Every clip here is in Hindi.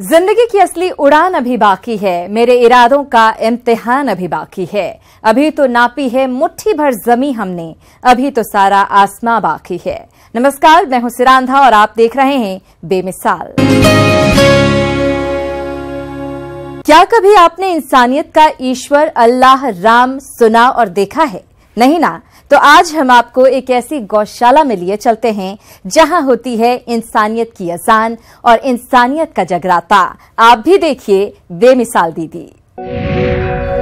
जिंदगी की असली उड़ान अभी बाकी है, मेरे इरादों का इम्तिहान अभी बाकी है। अभी तो नापी है मुट्ठी भर जमी हमने, अभी तो सारा आसमां बाकी है। नमस्कार, मैं हूं सिरांधा और आप देख रहे हैं बेमिसाल। क्या कभी आपने इंसानियत का ईश्वर अल्लाह राम सुना और देखा है? नहीं ना? तो आज हम आपको एक ऐसी गौशाला में लिए चलते हैं जहां होती है इंसानियत की अजान और इंसानियत का जगराता। आप भी देखिए बेमिसाल दीदी।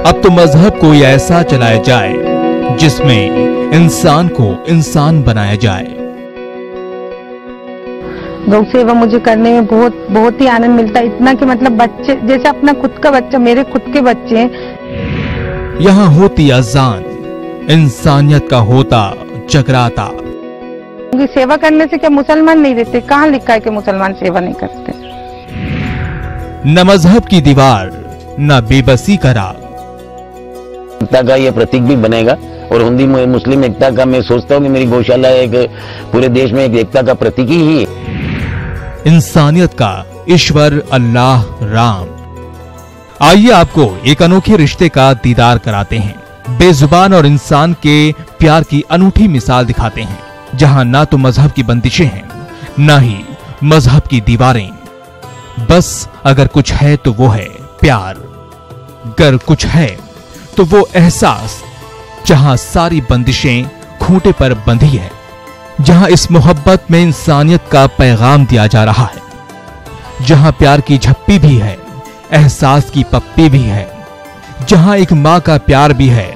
अब तो मजहब कोई ऐसा चलाया जाए जिसमें इंसान को इंसान बनाया जाए। गौ सेवा मुझे करने में बहुत ही आनंद मिलता है, इतना कि मतलब बच्चे जैसे अपना खुद का बच्चा, मेरे खुद के बच्चे हैं। यहाँ होती अजान, इंसानियत का होता जगराता। उनकी सेवा करने से क्या मुसलमान नहीं रहते? कहाँ लिखा है कि मुसलमान सेवा नहीं करते? न मजहब की दीवार, न बेबसी का राग। एकता का ये प्रतीक भी बनेगा और हिंदी मुस्लिम एकता का मैं सोचता हूँ कि मेरी गौशाला एक पूरे देश में एक एकता का प्रतीक ही है। इंसानियत का ईश्वर अल्लाह राम। आइए आपको एक अनोखे रिश्ते का दीदार कराते हैं। बेजुबान और इंसान के प्यार की अनूठी मिसाल दिखाते हैं, जहां ना तो मजहब की बंदिशें हैं, ना ही मजहब की दीवारें। बस अगर कुछ है तो वो है प्यार, अगर कुछ है तो वो एहसास, जहां सारी बंदिशें खूंटे पर बंधी है, जहां इस मोहब्बत में इंसानियत का पैगाम दिया जा रहा है, जहां प्यार की झप्पी भी है, एहसास की पप्पी भी है, जहां एक माँ का प्यार भी है,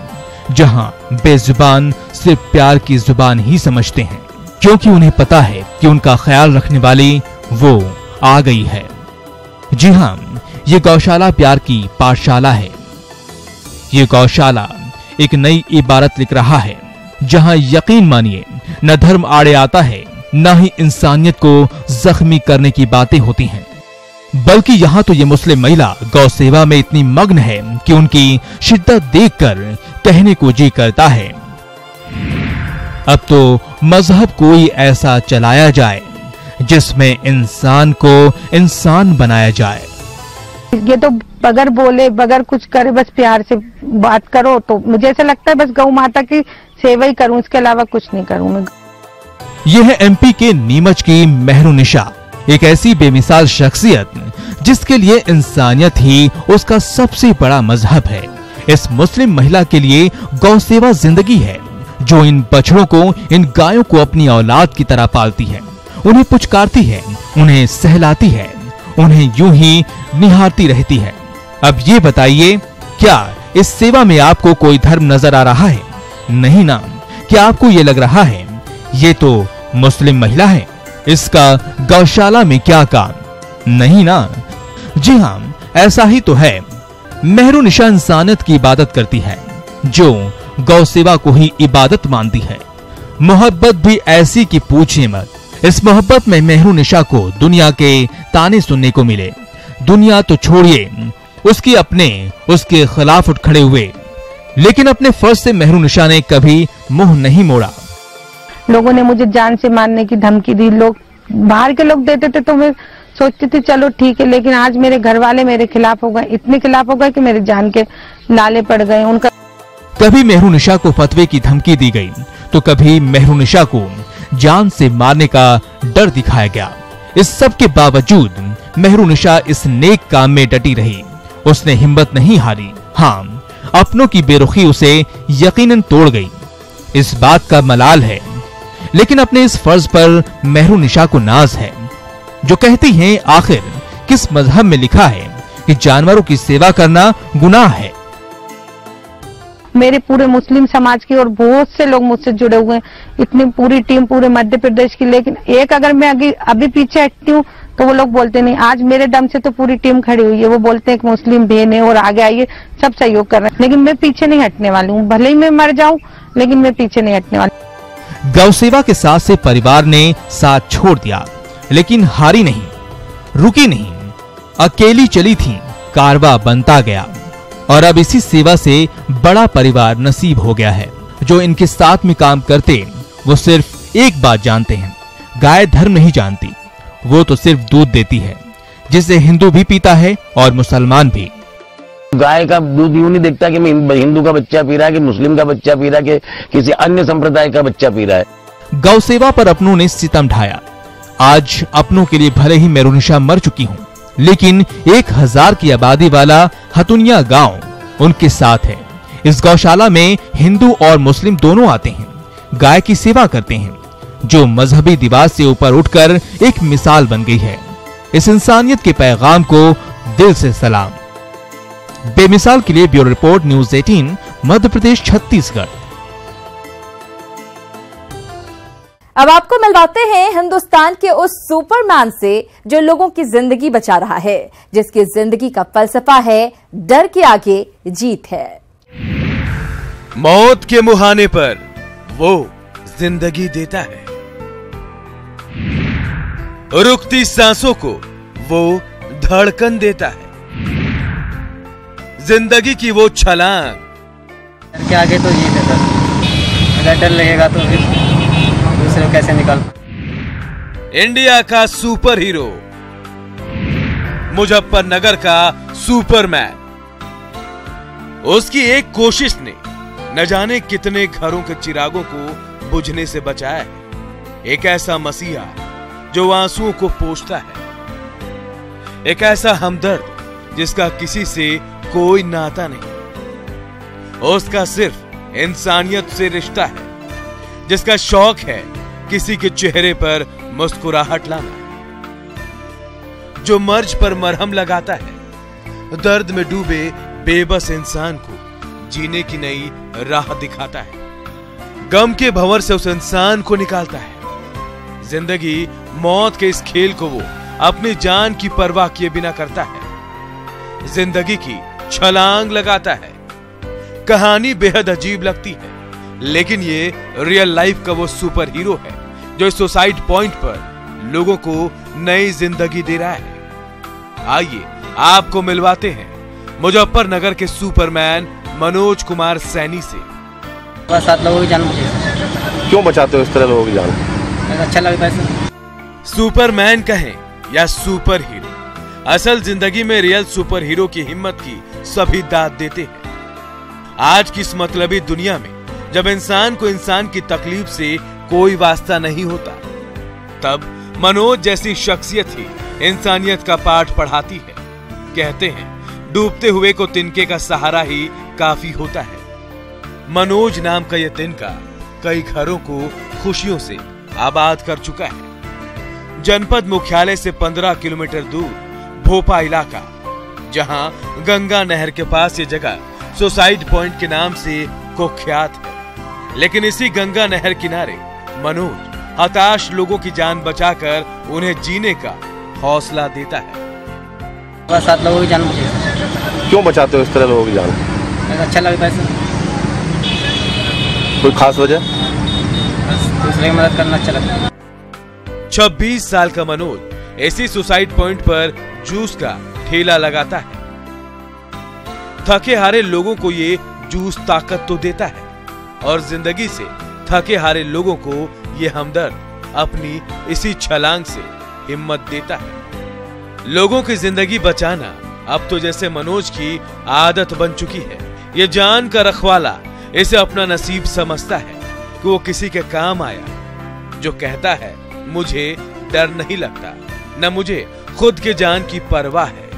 जहां बेजुबान सिर्फ प्यार की जुबान ही समझते हैं, क्योंकि उन्हें पता है कि उनका ख्याल रखने वाली वो आ गई है। जी हां, ये गौशाला प्यार की पाठशाला है। ये गौशाला एक नई इबारत लिख रहा है, जहां यकीन मानिए न धर्म आड़े आता है, न ही इंसानियत को जख्मी करने की बातें होती हैं, बल्कि यहाँ तो ये मुस्लिम महिला गौ सेवा में इतनी मग्न है कि उनकी शिद्दत देखकर कहने को जी करता है, अब तो मजहब कोई ऐसा चलाया जाए जिसमें इंसान को इंसान बनाया जाए। ये तो बगैर बोले बगैर कुछ करे बस प्यार से बात करो, तो मुझे ऐसा लगता है बस गौ माता की सेवा ही करूं, इसके अलावा कुछ नहीं करूं मैं। यह है एमपी के नीमच की मेहरुनिशा, एक ऐसी बेमिसाल शख्सियत जिसके लिए इंसानियत ही उसका सबसे बड़ा मजहब है। इस मुस्लिम महिला के लिए गौ सेवा जिंदगी है, जो इन बछड़ों को, इन गायों को अपनी औलाद की तरह पालती है, उन्हें पुचकारती है, उन्हें सहलाती है, उन्हें यूं ही निहारती रहती है। अब ये बताइए, क्या इस सेवा में आपको कोई धर्म नजर आ रहा है? नहीं ना? क्या आपको ये लग रहा है ये तो मुस्लिम महिला है, इसका गौशाला में क्या काम? नहीं ना? जी हां, ऐसा ही तो है। मेहरुनिशा इंसानियत की इबादत करती है, जो गौ सेवा को ही इबादत मानती है। मोहब्बत भी ऐसी कि पूछिए मत। इस मोहब्बत में मेहरुनिशा को दुनिया के ताने सुनने को मिले। दुनिया तो छोड़िए, उसके खिलाफ उठ खड़े हुए, लेकिन अपने फर्ज से मेहरुनिशा ने कभी मुंह नहीं मोड़ा। लोगों ने मुझे जान से मारने की धमकी दी, लोग बाहर के लोग देते थे तो मैं सोचती थी चलो ठीक है, लेकिन आज मेरे घर वाले मेरे खिलाफ हो गए, इतने खिलाफ हो गए कि मेरे जान के लाले पड़ गए। उनका कभी मेहरुनिशा को फतवे की धमकी दी गई, तो कभी मेहरुनिशा को जान से मारने का डर दिखाया गया। इस सब के बावजूद मेहरुनिशा इस नेक काम में डटी रही, उसने हिम्मत नहीं हारी। हाँ, अपनों की बेरुखी उसे यकीनन तोड़ गई, इस बात का मलाल है, लेकिन अपने इस फर्ज पर मेहरुनिशा को नाज है, जो कहती हैं आखिर किस मजहब में लिखा है कि जानवरों की सेवा करना गुनाह है। मेरे पूरे मुस्लिम समाज की और बहुत से लोग मुझसे जुड़े हुए हैं, इतनी पूरी टीम पूरे मध्य प्रदेश की, लेकिन एक अगर मैं अभी पीछे हटती हूँ तो वो लोग बोलते नहीं, आज मेरे दम से तो पूरी टीम खड़ी हुई है। वो बोलते हैं कि मुस्लिम बहन है और आगे आइए, सब सहयोग कर रहे हैं, लेकिन मैं पीछे नहीं हटने वाली हूँ। भले ही मैं मर जाऊं, लेकिन मैं पीछे नहीं हटने वाली। गौ सेवा के साथ से परिवार ने साथ छोड़ दिया, लेकिन हारी नहीं, रुकी नहीं, अकेली चली थी, कारवा बनता गया, और अब इसी सेवा से बड़ा परिवार नसीब हो गया है। जो इनके साथ में काम करते वो सिर्फ एक बात जानते हैं, गाय धर्म नहीं जानती, वो तो सिर्फ दूध देती है, जिसे हिंदू भी पीता है और मुसलमान भी। गाय का दूध यूं नहीं देखता कि मैं हिंदू का बच्चा पी रहा है कि मुस्लिम का बच्चा पी रहा है कि किसी अन्य संप्रदाय का बच्चा पी रहा है। गौ सेवा पर अपनों ने सितम ढाया। आज अपनों के लिए भले ही मेरुनिशा मर चुकी हूं, लेकिन 1000 की आबादी वाला हतुनिया गांव उनके साथ है। इस गौशाला में हिंदू और मुस्लिम दोनों आते हैं, गाय की सेवा करते हैं, जो मजहबी दीवार से ऊपर उठकर एक मिसाल बन गई है। इस इंसानियत के पैगाम को दिल से सलाम। बेमिसाल के लिए bureau report, news 18, Madhya Pradesh, Chhattisgarh. अब आपको मिलवाते हैं हिंदुस्तान के उस सुपरमैन से जो लोगों की जिंदगी बचा रहा है, जिसकी जिंदगी का फलसफा है डर के आगे जीत है। मौत के मुहाने पर वो जिंदगी देता है, रुकती सांसों को वो धड़कन देता है, जिंदगी की वो छलांग। डर के आगे तो जीत है सर, अगर डर लगेगा तो फिर दूसरे को कैसे निकाल। इंडिया का सुपर हीरो, मुजफ्फरनगर का सुपरमैन, उसकी एक कोशिश ने न जाने कितने घरों के चिरागों को बुझने से बचाया है। एक ऐसा मसीहा जो आंसुओं को पोंछता है, एक ऐसा हमदर्द जिसका किसी से कोई नाता नहीं, उसका सिर्फ इंसानियत से रिश्ता है, जिसका शौक है किसी के चेहरे पर मुस्कुराहट लाना, जो मर्ज पर मरहम लगाता है, दर्द में डूबे बेबस इंसान को जीने की नई राह दिखाता है, गम के भंवर से उस इंसान को निकालता है। जिंदगी मौत के इस खेल को वो अपनी जान की परवाह किए बिना करता है, जिंदगी की छलांग लगाता है। कहानी बेहद अजीब लगती है, लेकिन ये रियल लाइफ का वो सुपर हीरो है जो इस सुसाइड पॉइंट पर लोगों को नई जिंदगी दे रहा है। आइए आपको मिलवाते हैं मुजफ्फरनगर के सुपरमैन मनोज कुमार सैनी से। 7 लोगों की जान बची। क्यों बचाते हो इस तरह लोगों की जान? अच्छा लगता है। सुपरमैन कहें या सुपर हीरो, असल जिंदगी में रियल सुपर हीरो की हिम्मत की सभी दाद देते हैं। आज की इस मतलबी दुनिया में जब इंसान को इंसान की तकलीफ से कोई वास्ता नहीं होता, तब मनोज जैसी शख्सियत ही इंसानियत का पाठ पढ़ाती है। कहते हैं डूबते हुए को तिनके का सहारा ही काफी होता है। मनोज नाम का यह तिनका कई घरों को खुशियों से आबाद कर चुका है। जनपद मुख्यालय से 15 किलोमीटर दूर भोपा इलाका, जहां गंगा नहर के पास ये जगह सुसाइड पॉइंट के नाम से कुख्यात है। लेकिन इसी गंगा नहर किनारे मनोज हताश लोगों की जान बचाकर उन्हें जीने का हौसला देता है। 7 लोगों की जान बची। क्यों बचाते हो इस तरह लोगों की जान? अच्छा लगता है। कोई खास वजह? दूसरे की मदद करना अच्छा लगता है। 26 साल का मनोज इसी सुसाइड पॉइंट पर जूस का ठेला लगाता है। थके हारे लोगों को ये जूस ताकत तो देता है और जिंदगी से थके हारे लोगों को ये हमदर्द अपनी इसी छलांग से हिम्मत देता है। लोगों की जिंदगी बचाना अब तो जैसे मनोज की आदत बन चुकी है। ये जान का रखवाला इसे अपना नसीब समझता है कि वो किसी के काम आया, जो कहता है मुझे डर नहीं लगता, न मुझे खुद के जान की परवाह है,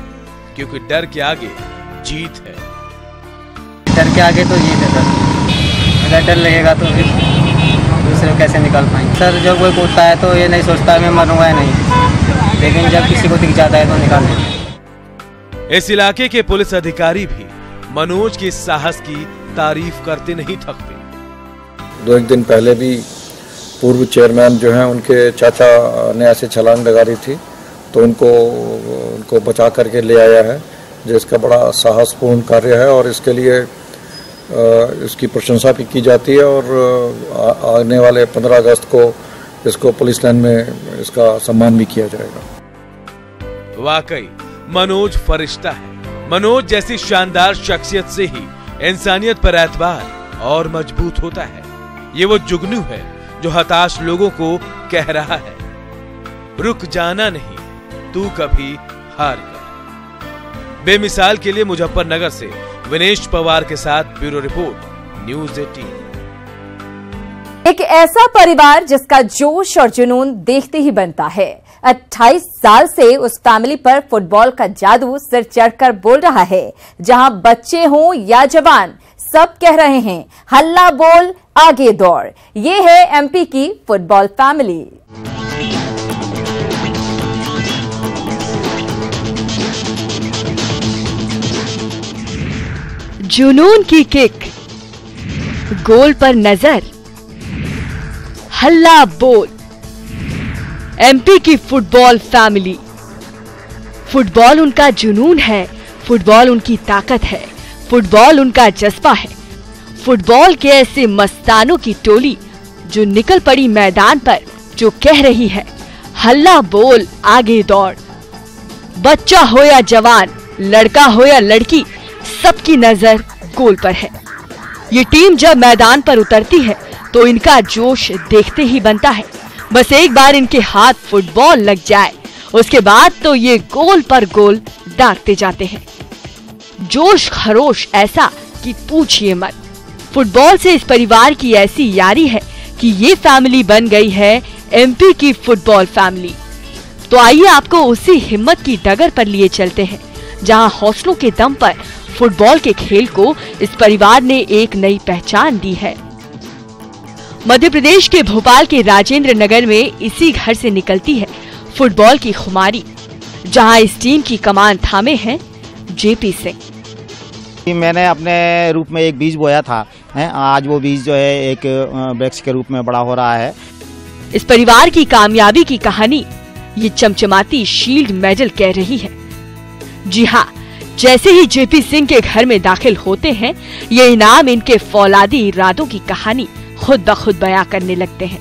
क्योंकि डर के आगे जीत है। डर के आगे तो जीत है सर, अगर डर लगेगा तो फिर दूसरे को कैसे निकाल पाएंगे। सर जब कोई कूदता है तो ये नहीं सोचता मैं मरूंगा या नहीं, लेकिन जब किसी को दिख जाता है तो निकाल देते। इस इलाके के पुलिस अधिकारी भी मनोज के साहस की तारीफ करते नहीं थकते। 2-1 दिन पहले भी पूर्व चेयरमैन जो हैं उनके चाचा ने ऐसे छलांग लगा रही थी, तो उनको बचा करके ले आया है, जिसका बड़ा साहसपूर्ण कार्य है और इसके लिए इसकी प्रशंसा भी की जाती है। और आने वाले 15 अगस्त को इसको पुलिस लाइन में इसका सम्मान भी किया जाएगा। वाकई मनोज फरिश्ता है। मनोज जैसी शानदार शख्सियत से ही इंसानियत पर एतबार और मजबूत होता है। ये वो जुगनू है जो हताश लोगों को कह रहा है, रुक जाना नहीं, तू कभी हार गए। बेमिसाल के लिए मुजफ्फरनगर से विनेश पवार के साथ ब्यूरो रिपोर्ट, न्यूज़ 18। एक ऐसा परिवार जिसका जोश और जुनून देखते ही बनता है। 28 साल से उस फैमिली पर फुटबॉल का जादू सिर चढ़कर बोल रहा है। जहां बच्चे हों या जवान, सब कह रहे हैं हल्ला बोल आगे दौड़। ये है एमपी की फुटबॉल फैमिली। जुनून की किक, गोल पर नजर, हल्ला बोल। एमपी की फुटबॉल फैमिली। फुटबॉल उनका जुनून है, फुटबॉल उनकी ताकत है, फुटबॉल उनका जज्बा है। फुटबॉल के ऐसे मस्तानों की टोली जो निकल पड़ी मैदान पर, जो कह रही है हल्ला बोल आगे दौड़। बच्चा हो या जवान, लड़का हो या लड़की, सबकी नजर गोल पर है। ये टीम जब मैदान पर उतरती है तो इनका जोश देखते ही बनता है। बस एक बार इनके हाथ फुटबॉल लग जाए, उसके बाद तो ये गोल पर गोल दागते जाते हैं। जोश खरोश ऐसा कि पूछिए मत। फुटबॉल से इस परिवार की ऐसी यारी है कि ये फैमिली बन गई है एमपी की फुटबॉल फैमिली। तो आइए आपको उसी हिम्मत की डगर पर लिए चलते हैं जहां हौसलों के दम पर फुटबॉल के खेल को इस परिवार ने एक नई पहचान दी है। मध्य प्रदेश के भोपाल के राजेंद्र नगर में इसी घर से निकलती है फुटबॉल की खुमारी, जहां इस टीम की कमान थामे हैं जेपी सिंह। मैंने अपने रूप में एक बीज बोया था, आज वो बीज जो है एक वृक्ष के रूप में बड़ा हो रहा है। इस परिवार की कामयाबी की कहानी ये चमचमाती शील्ड मेडल कह रही है। जी हाँ, जैसे ही जेपी सिंह के घर में दाखिल होते हैं, ये इनाम इनके फौलादी इरादों की कहानी खुद ब खुद बयां करने लगते हैं।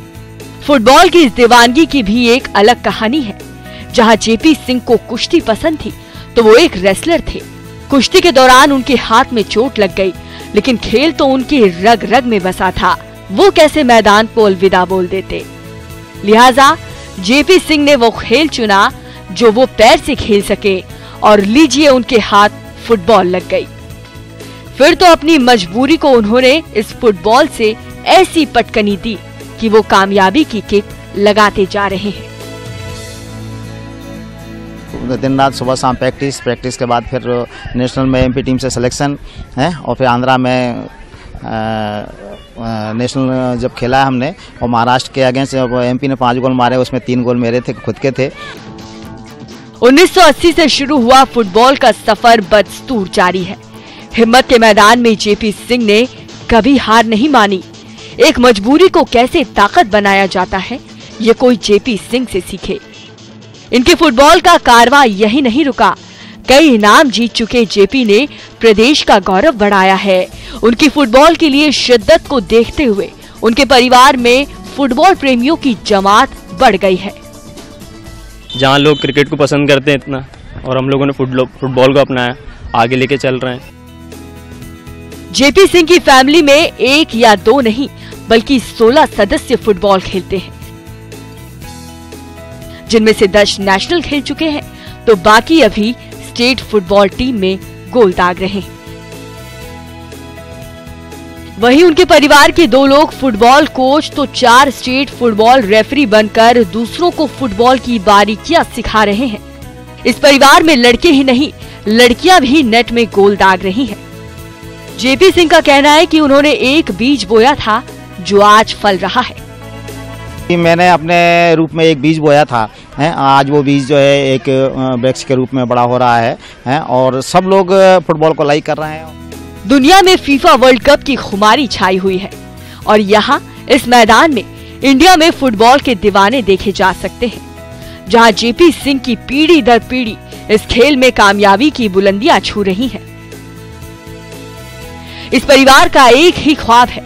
फुटबॉल की इस दीवानगी की भी एक अलग कहानी है। जहां जेपी सिंह को कुश्ती पसंद थी तो वो एक रेसलर थे। कुश्ती के दौरान उनके हाथ में चोट लग गई, लेकिन खेल तो उनके रग रग में बसा था। वो कैसे मैदान को अलविदा बोल देते। लिहाजा जेपी सिंह ने वो खेल चुना जो वो पैर से खेल सके, और लीजिए उनके हाथ फुटबॉल लग गई। फिर तो अपनी मजबूरी को उन्होंने इस फुटबॉल से ऐसी पटकनी दी कि वो कामयाबी की किक लगाते जा रहे हैं। दिन रात सुबह शाम प्रैक्टिस के बाद फिर नेशनल में एमपी टीम से सिलेक्शन है, और फिर आंध्रा में नेशनल जब खेला है हमने, और महाराष्ट्र के अगेंस्ट एमपी ने 5 गोल मारे, उसमें 3 गोल मेरे थे, खुद के थे। 1980 से शुरू हुआ फुटबॉल का सफर बदस्तूर जारी है। हिम्मत के मैदान में जेपी सिंह ने कभी हार नहीं मानी। एक मजबूरी को कैसे ताकत बनाया जाता है, ये कोई जेपी सिंह से सीखे। इनके फुटबॉल का कारवां यही नहीं रुका। कई इनाम जीत चुके जेपी ने प्रदेश का गौरव बढ़ाया है। उनकी फुटबॉल के लिए शिद्दत को देखते हुए उनके परिवार में फुटबॉल प्रेमियों की जमात बढ़ गई है। जहाँ लोग क्रिकेट को पसंद करते हैं इतना, और हम लोगों ने फुटबॉल को अपनाया, आगे लेके चल रहे हैं। जेपी सिंह की फैमिली में 1 या 2 नहीं बल्कि 16 सदस्य फुटबॉल खेलते हैं, जिनमें से 10 नेशनल खेल चुके हैं, तो बाकी अभी स्टेट फुटबॉल टीम में गोल दाग रहे हैं। वहीं उनके परिवार के 2 लोग फुटबॉल कोच तो 4 स्टेट फुटबॉल रेफरी बनकर दूसरों को फुटबॉल की बारीकियां सिखा रहे हैं। इस परिवार में लड़के ही नहीं, लड़कियां भी नेट में गोल दाग रही हैं। जेपी सिंह का कहना है कि उन्होंने एक बीज बोया था जो आज फल रहा है। मैंने अपने रूप में एक बीज बोया था, आज वो बीज जो है एक वृक्ष के रूप में बड़ा हो रहा है, और सब लोग फुटबॉल को लाइक कर रहे हैं। दुनिया में फीफा वर्ल्ड कप की खुमारी छाई हुई है, और यहाँ इस मैदान में इंडिया में फुटबॉल के दीवाने देखे जा सकते हैं, जहाँ जेपी सिंह की पीढ़ी दर पीढ़ी इस खेल में कामयाबी की बुलंदियां छू रही हैं। इस परिवार का एक ही ख्वाब है,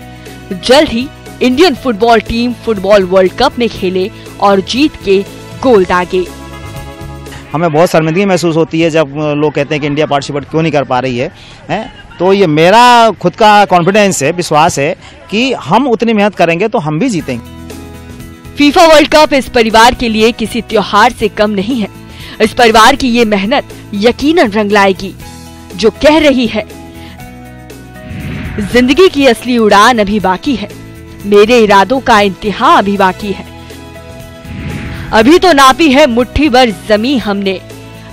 जल्द ही Indian football team football world cup में खेले और जीत के गोल दागे। हमें बहुत शर्मिंदगी महसूस होती है जब लोग कहते हैं कि इंडिया पार्टिसिपेट क्यों नहीं कर पा रही है, तो ये मेरा खुद का कॉन्फिडेंस है, विश्वास है कि हम उतनी मेहनत करेंगे तो हम भी जीतेंगे। फीफा वर्ल्ड कप इस परिवार के लिए किसी त्योहार से कम नहीं है, इस परिवार की ये मेहनत यकीनन रंग लाएगी, जो कह रही है जिंदगी की असली उड़ान अभी बाकी है, मेरे इरादों का इंतहा अभी बाकी है। अभी तो नापी है मुट्ठी भर जमीन हमने,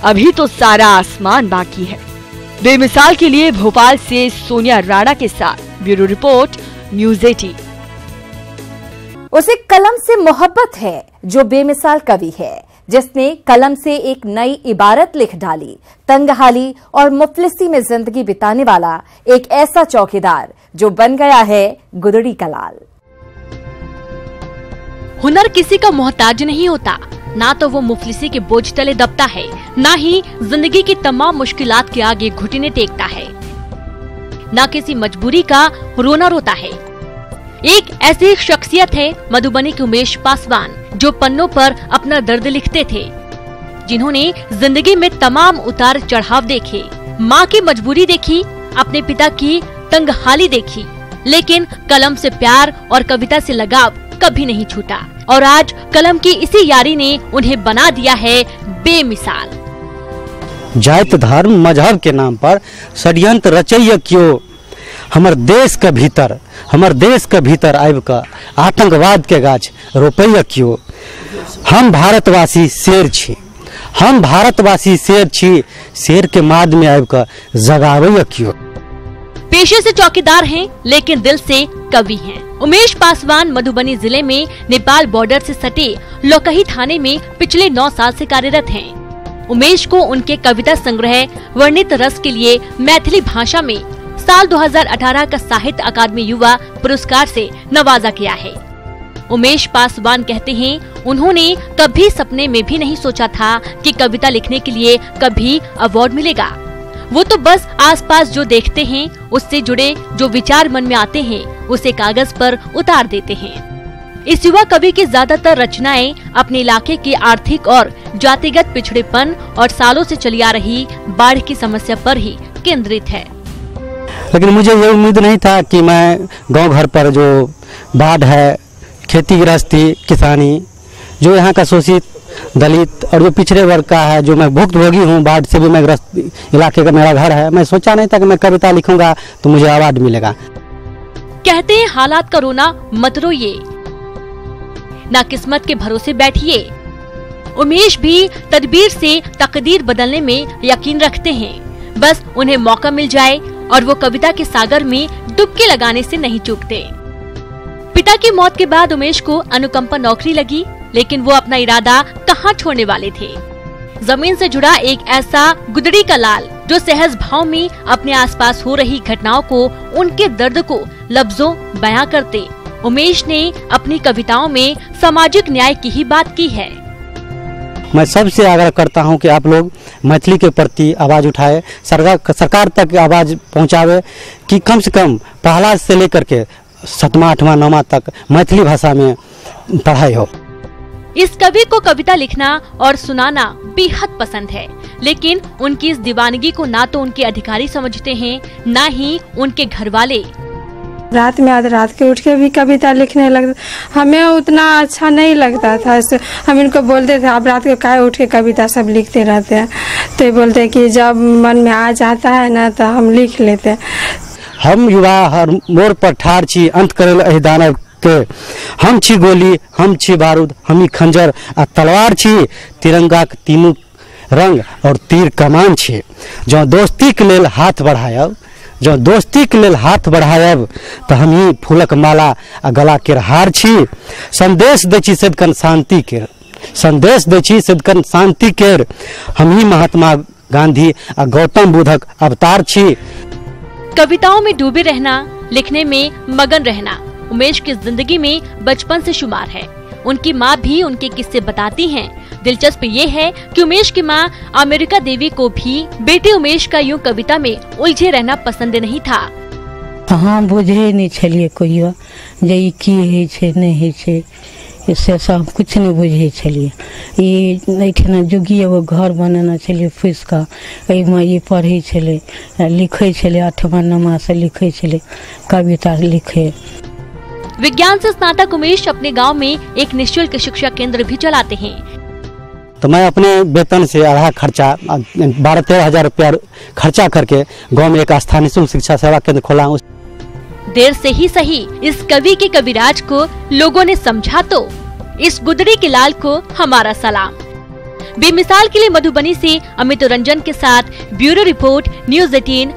अभी तो सारा आसमान बाकी है। बेमिसाल के लिए भोपाल से सोनिया राणा के साथ ब्यूरो रिपोर्ट, न्यूज़ 18। उसे कलम से मोहब्बत है जो बेमिसाल कवि है, जिसने कलम से एक नई इबारत लिख डाली। तंगहाली और मुफलिसी में जिंदगी बिताने वाला एक ऐसा चौकीदार जो बन गया है गुदड़ी का लाल। हुनर किसी का मोहताज नहीं होता, ना तो वो मुफलिसी के बोझ तले दबता है, ना ही जिंदगी की तमाम मुश्किलात के आगे घुटने टेकता है, ना किसी मजबूरी का रोना रोता है। एक ऐसी शख्सियत है मधुबनी के उमेश पासवान, जो पन्नों पर अपना दर्द लिखते थे, जिन्होंने जिंदगी में तमाम उतार चढ़ाव देखे, माँ की मजबूरी देखी, अपने पिता की तंगहाली देखी, लेकिन कलम से प्यार और कविता से लगाव कभी नहीं छूटा। और आज कलम की इसी यारी ने उन्हें बना दिया है बेमिसाल। जात धर्म मजहब के नाम पर षड्यंत्र रचैया क्यों, हमर देश के भीतर आबि का आतंकवाद के गाछ रोपैया क्यों। हम भारतवासी शेर छी, शेर के माद में आबि का जगावैया क्यों। पेशे से चौकीदार हैं, लेकिन दिल से कवि हैं। उमेश पासवान मधुबनी जिले में नेपाल बॉर्डर से सटे लोकही थाने में पिछले 9 साल से कार्यरत हैं। उमेश को उनके कविता संग्रह वर्णित रस के लिए मैथिली भाषा में साल 2018 का साहित्य अकादमी युवा पुरस्कार से नवाजा गया है। उमेश पासवान कहते हैं, उन्होंने कभी सपने में भी नहीं सोचा था कि कविता लिखने के लिए कभी अवार्ड मिलेगा। वो तो बस आसपास जो देखते हैं, उससे जुड़े जो विचार मन में आते हैं, उसे कागज पर उतार देते हैं। इस युवा कवि की ज्यादातर रचनाएं अपने इलाके के आर्थिक और जातिगत पिछड़ेपन और सालों से चली आ रही बाढ़ की समस्या पर ही केंद्रित है। लेकिन मुझे ये उम्मीद नहीं था कि मैं गांव घर पर जो बाढ़ है, खेती गृहस्थी, किसानी, जो यहाँ का शोषित दलित और जो पिछड़े वर्ग का है, जो मैं भुक्तभोगी हूँ, बाढ़ से भी मैं ग्रस्त इलाके का मेरा घर है, मैं सोचा नहीं था कि मैं कविता लिखूंगा तो मुझे अवार्ड मिलेगा। कहते हैं हालात का रोना मत रोइए, ना किस्मत के भरोसे बैठिए। उमेश भी तदबीर से तकदीर बदलने में यकीन रखते हैं, बस उन्हें मौका मिल जाए और वो कविता के सागर में डुबकी लगाने से नहीं चूकते। पिता की मौत के बाद उमेश को अनुकंपा नौकरी लगी, लेकिन वो अपना इरादा कहाँ छोड़ने वाले थे। जमीन से जुड़ा एक ऐसा गुदड़ी का लाल जो सहज भाव में अपने आसपास हो रही घटनाओं को, उनके दर्द को लफ्जों बयां करते। उमेश ने अपनी कविताओं में सामाजिक न्याय की ही बात की है। मैं सबसे आग्रह करता हूं कि आप लोग मैथिली के प्रति आवाज उठाए, सरकार तक आवाज पहुंचावे कि कम से कम प्रहलाद से लेकर के 7वां 8वां 9वां तक मैथिली भाषा में पढ़ाई हो। इस कवि को कविता लिखना और सुनाना बेहद पसंद है, लेकिन उनकी इस दीवानगी को ना तो उनके अधिकारी समझते हैं, ना ही उनके घर वाले। रात में आधी रात के उठ के भी कविता लिखने लगता, हमें उतना अच्छा नहीं लगता था। हम इनको बोलते थे आप रात को काहे उठ के कविता सब लिखते रहते हैं, तो बोलते कि जब मन में आ जाता है ना तो हम लिख लेते हैं। हम युवा हर मोड़ पर ठाड़ छी अंत करेल एहि दानव के, हम छी गोली, हम छी बारूद, हम ही खंजर आ तलवार छी, तिरंगा के तीनू रंग और तीर कमान छी। जो दोस्ती के लेल हाथ बढ़ायब, जो दोस्ती के लेल हाथ बढ़ायब तो हम ही फूलक माला आ गला के हार छी। संदेश दै छी सदकन शांति के, संदेश दै छी सदकन शांति के, हम ही महात्मा गांधी आ गौतम बुद्धक अवतार छी। कविताओं में डूबे रहना, लिखने में मगन रहना उमेश की जिंदगी में बचपन से शुमार है। उनकी माँ भी उनके किस्से बताती हैं। दिलचस्प ये है कि उमेश की माँ अमेरिका देवी को भी बेटे उमेश का यूं कविता में उलझे रहना पसंद नहीं था। हाँ, बुझे नहीं छलिए कहियो जे ई की है छे नहीं है छे, इससे सब कुछ नहीं बुझे छलिए। ये एठना जोगी एगो घर बनाना छलिए फूस का, एहिमे ये पढ़े छले, लिखे छले, 8वां 9वां से लिखे छले, कविता लिखे। विज्ञान से स्नातक उमेश अपने गांव में एक निःशुल्क शिक्षा केंद्र भी चलाते हैं। तो मैं अपने वेतन से आधा खर्चा 12-13 हज़ार रुपया खर्चा करके गांव में एक स्थानीय निःशुल्क शिक्षा सेवा केंद्र खोला हूँ। देर से ही सही इस कवि के कविराज को लोगों ने समझा तो इस गुदड़ी के लाल को हमारा सलाम। बेमिसाल के लिए मधुबनी से अमित रंजन के साथ ब्यूरो रिपोर्ट न्यूज़ 18।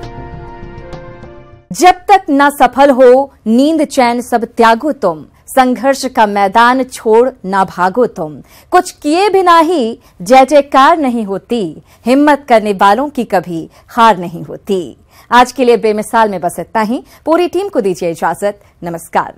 जब तक न सफल हो नींद चैन सब त्यागो तुम, संघर्ष का मैदान छोड़ ना भागो तुम। कुछ किए बिना ही जय जयकार नहीं होती, हिम्मत करने वालों की कभी हार नहीं होती। आज के लिए बेमिसाल में बस इतना ही। पूरी टीम को दीजिए इजाजत। नमस्कार।